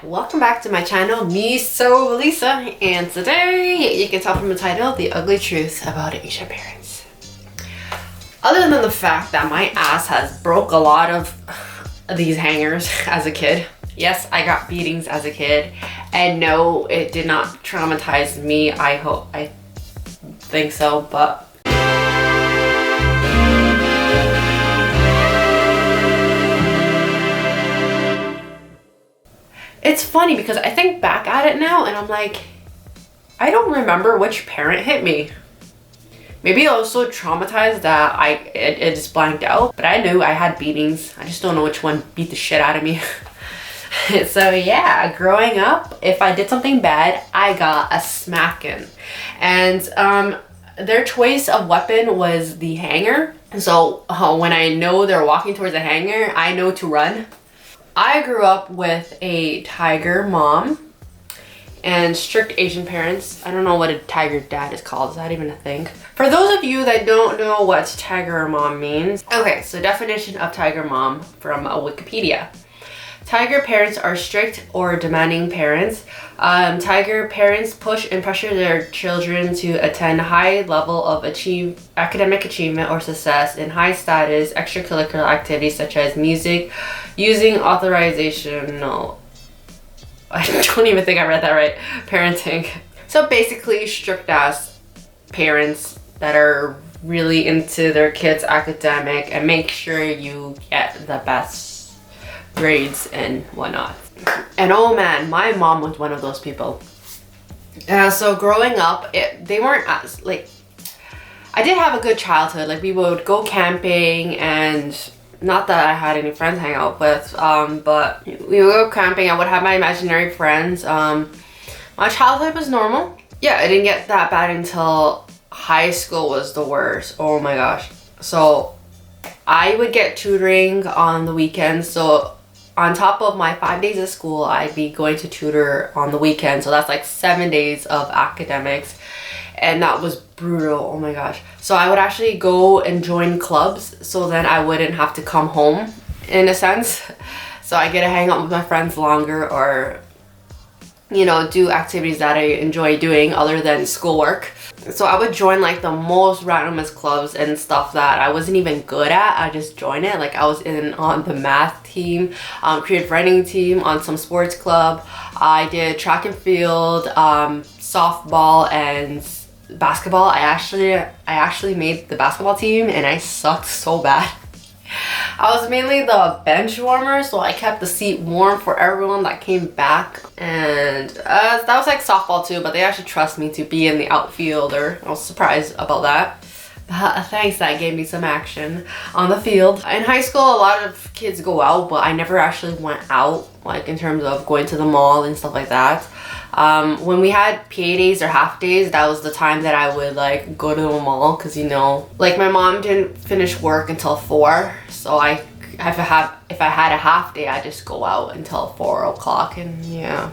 welcome back to my channel, me so Lisa, and today you can tell from the title, the ugly truth about Asian parents. Other than the fact that my ass has broke a lot of these hangers as a kid. Yes, I got beatings as a kid, and no, it did not traumatize me. I think so, but it's funny because I think back at it now and I'm like, I don't remember which parent hit me. Maybe I was so traumatized that it just blanked out, but I knew I had beatings. I just don't know which one beat the shit out of me. So yeah, growing up, if I did something bad, I got a smacking. And their choice of weapon was the hanger. So when I know they're walking towards the hanger, I know to run. I grew up with a tiger mom and strict Asian parents. I don't know what a tiger dad is called. Is that even a thing? For those of you that don't know what tiger mom means, okay, so definition of tiger mom from Wikipedia. Tiger parents are strict or demanding parents. Tiger parents push and pressure their children to attend high level of academic achievement or success in high status extracurricular activities such as music, using authorization. No, I don't even think I read that right. Parenting. So basically strict ass parents that are really into their kids' academic and make sure you get the best grades and whatnot. And oh man, my mom was one of those people. So growing up, they weren't as like, I did have a good childhood. Like we would go camping, and not that I had any friends to hang out with, but we would go camping. I would have my imaginary friends. My childhood was normal. Yeah, I didn't get that bad until high school was the worst. Oh my gosh. So I would get tutoring on the weekends. So on top of my 5 days of school, I'd be going to tutor on the weekend. So that's like 7 days of academics. And that was brutal. Oh my gosh. So I would actually go and join clubs, so then I wouldn't have to come home in a sense. So I get to hang out with my friends longer, or you know, do activities that I enjoy doing other than schoolwork. So I would join like the most randomest clubs and stuff that I wasn't even good at. I just joined it. Like I was on the math team, creative writing team, on some sports club. I did track and field, softball and basketball. I actually made the basketball team and I sucked so bad. I was mainly the bench warmer, so I kept the seat warm for everyone that came back. And that was like softball too, but they actually trust me to be in the outfielder. I was surprised about that. But thanks, that gave me some action on the field. In high school, a lot of kids go out, but I never actually went out, like in terms of going to the mall and stuff like that. When we had PA days or half days, that was the time that I would like go to the mall, because you know, like my mom didn't finish work until 4, so if I had a half day, I just go out until 4 o'clock. And yeah,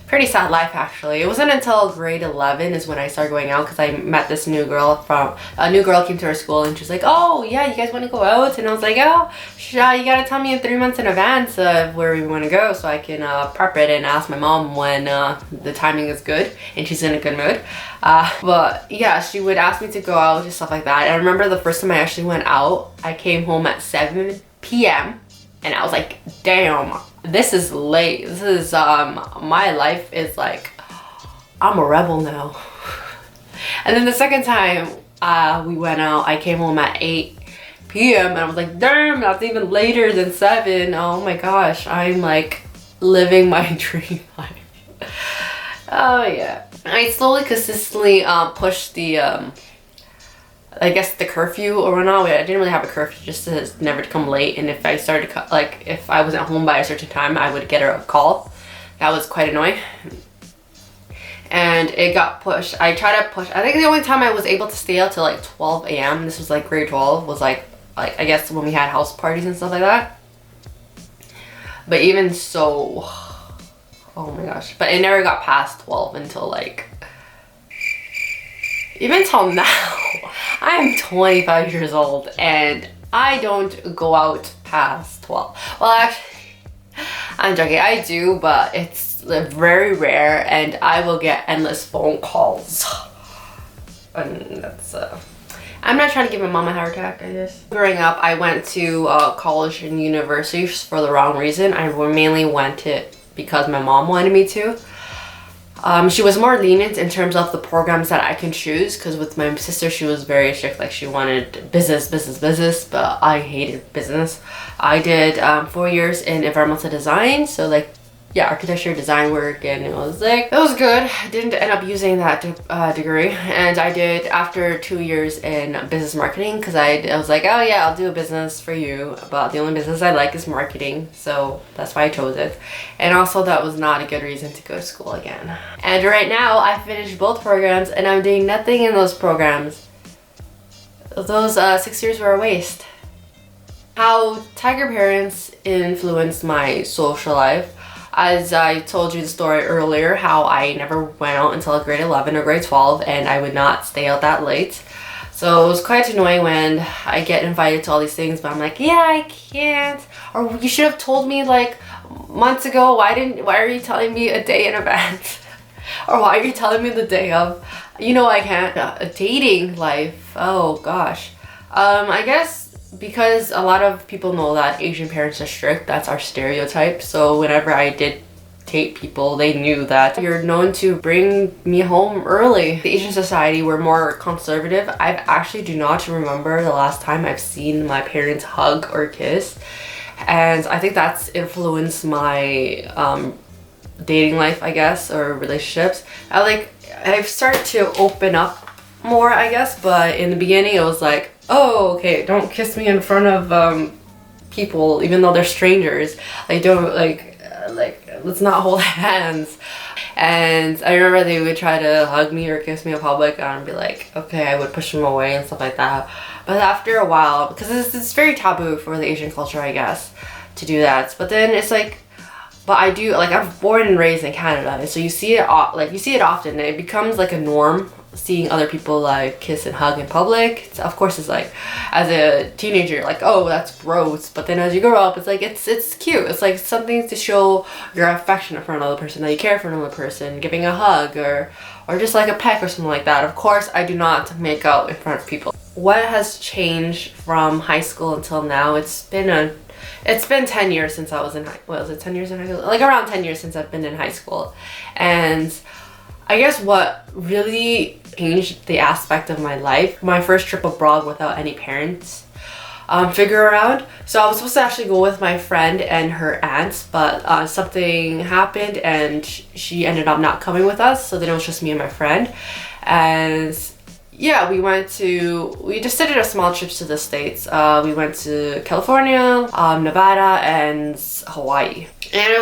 pretty sad life actually. It wasn't until grade 11 is when I started going out, because I met this new girl. A new girl came to our school and she's like, oh yeah, you guys want to go out? And I was like, oh you gotta tell me in 3 months in advance of where we want to go, so I can prep it and ask my mom when the timing is good and she's in a good mood. But yeah, she would ask me to go out and stuff like that. And I remember the first time I actually went out, I came home at 7 p.m. and I was like, damn, this is late. This is my life is like, I'm a rebel now. And then the second time we went out, I came home at 8 p.m. and I was like, damn, that's even later than 7. Oh my gosh, I'm like living my dream life. Oh yeah. I slowly consistently pushed the I guess the curfew or whatnot. I didn't really have a curfew, just to never to come late. And if I started like if I wasn't home by a certain time, I would get a call. That was quite annoying. And it got pushed. I tried to push. I think the only time I was able to stay out till like 12 a.m. This was like grade 12. Was like I guess when we had house parties and stuff like that. But even so, oh my gosh. But it never got past 12 until like, even till now. I'm 25 years old and I don't go out past 12. Well, I'm joking, I do, but it's very rare and I will get endless phone calls. And that's I'm not trying to give my mom a heart attack, I guess. Growing up, I went to college and university for the wrong reason. I mainly went it because my mom wanted me to. She was more lenient in terms of the programs that I can choose, because with my sister, she was very strict. Like, she wanted business, but I hated business. I did 4 years in environmental design, so like, yeah, architecture, design work, and it was good. I didn't end up using that degree, and I did after 2 years in business marketing, because I was like, oh yeah, I'll do a business for you, but the only business I like is marketing, so that's why I chose it. And also, that was not a good reason to go to school again. And right now, I finished both programs, and I'm doing nothing in those programs. Those 6 years were a waste. How tiger parents influenced my social life. As I told you the story earlier, how I never went out until grade 11 or grade 12, and I would not stay out that late. So it was quite annoying when I get invited to all these things, but I'm like, yeah, I can't. Or you should have told me like months ago. Why are you telling me a day in advance? Or why are you telling me the day of? You know, I can't. Dating life. Oh gosh. I guess because a lot of people know that Asian parents are strict, that's our stereotype. So whenever I did date people, they knew that you're known to bring me home early. The Asian society, we're more conservative. I actually do not remember the last time I've seen my parents hug or kiss. And I think that's influenced my dating life, I guess, or relationships. I've started to open up more, I guess, but in the beginning it was like, oh, okay, don't kiss me in front of people, even though they're strangers. Like, don't, let's not hold hands. And I remember they would try to hug me or kiss me in public, and I'd be like, okay, I would push them away and stuff like that. But after a while, because it's very taboo for the Asian culture, I guess, to do that. But then it's like, but I do, like, I'm born and raised in Canada, and so you see it often, and it becomes like a norm, seeing other people like kiss and hug in public. Of course, it's like, as a teenager, you're like, oh, that's gross. But then as you grow up, it's like, it's cute. It's like something to show your affection for another person, that you care for another person, giving a hug or just like a peck or something like that. Of course, I do not make out in front of people. What has changed from high school until now? It's been 10 years since I was in was it 10 years in high school? Like around 10 years since I've been in high school. And I guess what really changed the aspect of my life, my first trip abroad without any parents figure around. So I was supposed to actually go with my friend and her aunt, but something happened and she ended up not coming with us. So then it was just me and my friend. And yeah, we just did a small trip to the States. We went to California, Nevada, and Hawaii. And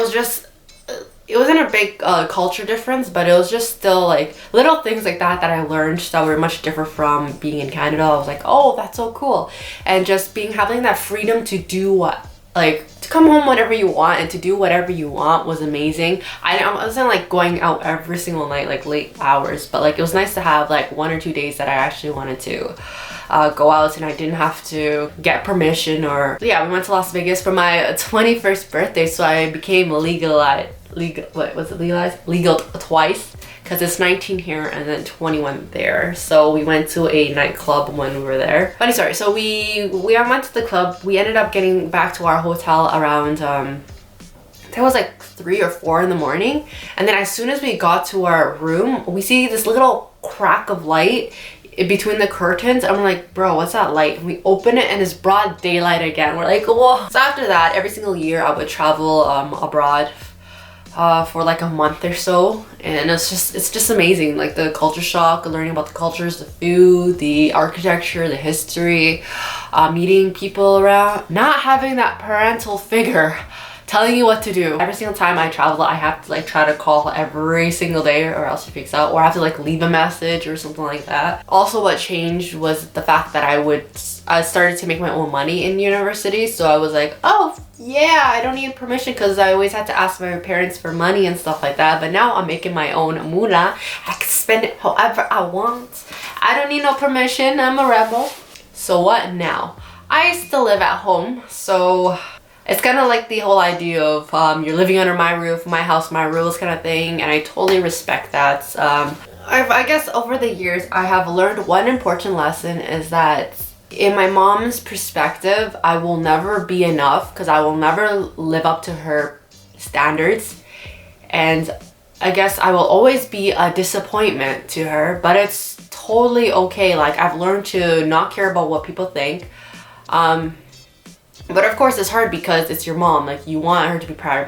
it wasn't a big culture difference, but it was just still like little things like that I learned that were much different from being in Canada. I was like, oh, that's so cool. And just having that freedom to do to come home whenever you want and to do whatever you want was amazing. I wasn't like going out every single night, like late hours, but like it was nice to have like 1 or 2 days that I actually wanted to go out, and I didn't have to get permission. Or yeah, we went to Las Vegas for my 21st birthday, so I became legal twice, because it's 19 here and then 21 there. So we went to a nightclub when we were there. Funny story. So we went to the club. We ended up getting back to our hotel around I think it was like 3 or 4 in the morning. And then as soon as we got to our room, we see this little crack of light in between the curtains. I'm like, bro, what's that light? And we open it and it's broad daylight again. We're like, whoa. So after that, every single year I would travel abroad for like a month or so, and it's just amazing, like the culture shock, learning about the cultures, the food, the architecture, the history, meeting people around, not having that parental figure telling you what to do. Every single time I travel, I have to like try to call every single day or else she freaks out, or I have to like leave a message or something like that. Also, what changed was the fact that I started to make my own money in university. So I was like, oh yeah, I don't need permission, because I always had to ask my parents for money and stuff like that. But now I'm making my own moolah. I can spend it however I want. I don't need no permission. I'm a rebel. So what now? I still live at home, so It's kind of like the whole idea of you're living under my roof, my house, my rules kind of thing, and I totally respect that. I guess over the years I have learned one important lesson is that in my mom's perspective, I will never be enough because I will never live up to her standards, and I guess I will always be a disappointment to her, but it's totally okay. Like, I've learned to not care about what people think. But of course it's hard because it's your mom. Like, you want her to be proud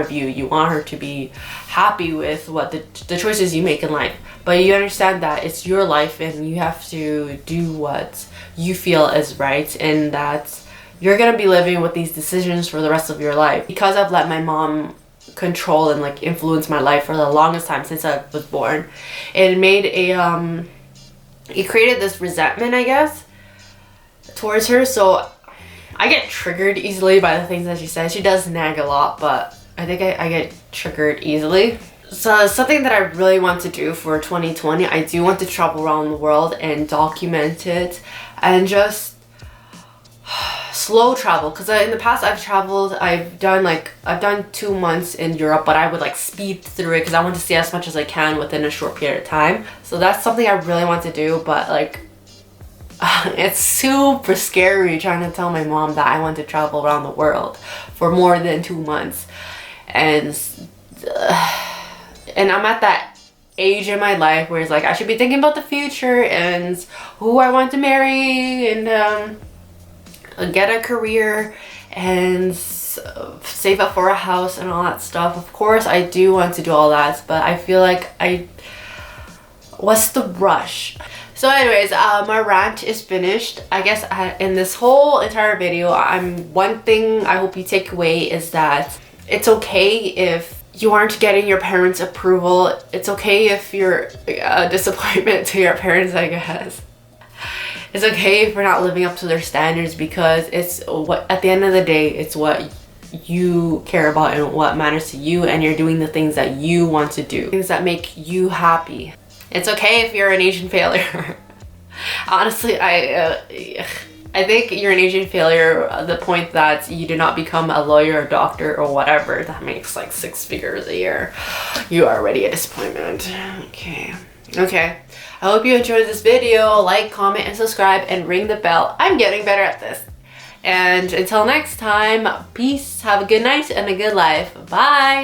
of you. You want her to be happy with what the choices you make in life. But you understand that it's your life and you have to do what you feel is right, and that you're gonna be living with these decisions for the rest of your life. Because I've let my mom control and like influence my life for the longest time since I was born, it made it created this resentment, I guess, towards her. So I get triggered easily by the things that she says. She does nag a lot, but I think I get triggered easily. So something that I really want to do for 2020, I do want to travel around the world and document it and just slow travel. Because in the past I've done 2 months in Europe, but I would like speed through it because I want to see as much as I can within a short period of time. So that's something I really want to do, but like it's super scary trying to tell my mom that I want to travel around the world for more than 2 months, and I'm at that age in my life where it's like I should be thinking about the future and who I want to marry and get a career and save up for a house and all that stuff. Of course I do want to do all that, but I feel like what's the rush? So anyways, my rant is finished. I guess in this whole entire video, one thing I hope you take away is that it's okay if you aren't getting your parents' approval. It's okay if you're a disappointment to your parents, I guess. It's okay if you're not living up to their standards, because it's what, at the end of the day, it's what you care about and what matters to you, and you're doing the things that you want to do, things that make you happy. It's okay if you're an Asian failure. Honestly, I think you're an Asian failure at the point that you do not become a lawyer or doctor or whatever that makes like 6 figures a year. You are already a disappointment. Okay. I hope you enjoyed this video. Like, comment, and subscribe, and ring the bell. I'm getting better at this. And until next time, peace, have a good night and a good life. Bye.